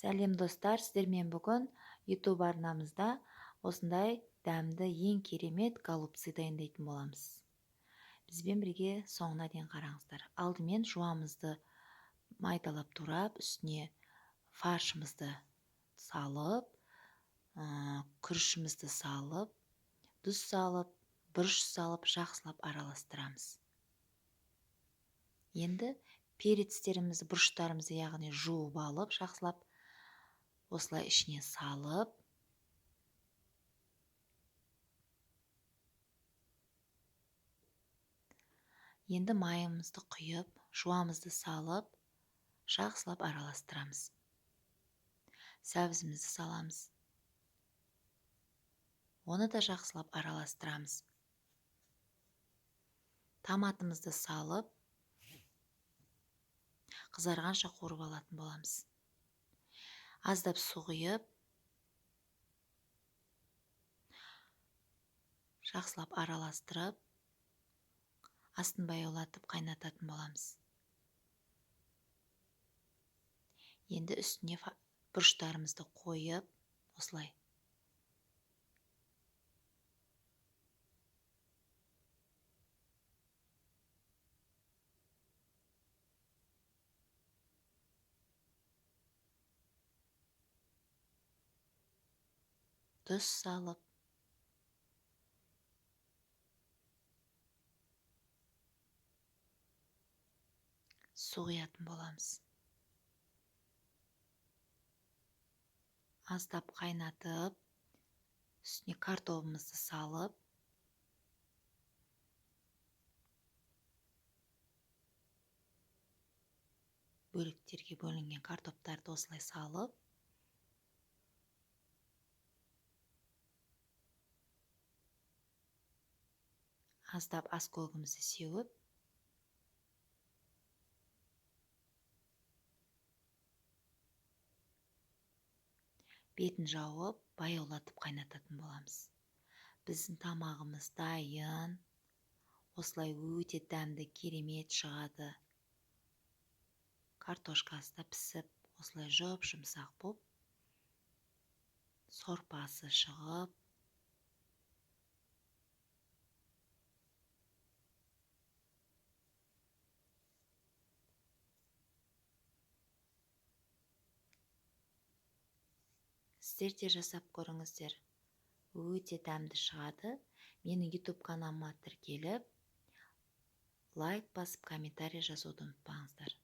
Сәлем достар, сіздермен бүгін YouTube арнамызда осындай дәмді ең керемет голубцы дайындайтын боламыз. Бізбен бірге соңына дейін қараңыздар. Алдымен жуамызды майдалап турап, үстіне фаршымызды салып, күрішімізді салып, тұз салып, бұрыш салып, жақсылап араластырамыз. Енді перецтерімізді, бұрыштарымызды яғни жуып алып, жақсылап осылай ішіне салып, енді майымызды құйып, жуамызды салып, жақсылап араластырамыз. Сәбізімізді саламыз. Оны да жақсылап араластырамыз. Томатымызды салып, қызарғанша қуырып алатын боламыз. Аздап су құйып, жақсылап араластырып, астын баяулатып қайнататын боламыз. Енді үстіне бұрыштарымызды қойып, осылай тұз салып, су құятын боламыз. Аздап қайнатып, үстіне картобымызды салып, бөліктерге бөлінген картоптарды осылай салып, аздап аскөгімізді сеуіп, бетін жауып, баяулатып қайнататын боламыз. Біздің тамағымыз дайын. Осылай өте дәмді, керемет шығады. Картошкасы да пісіп, осылай жұп-жұмсақ болып, сорпасы шығып, сіздер де жасап көріңіздер. Өте дәмді шығады. Менің YouTube каналыма тіркеліп, лайк басып, комментарий жазуды ұмытпаңыздар.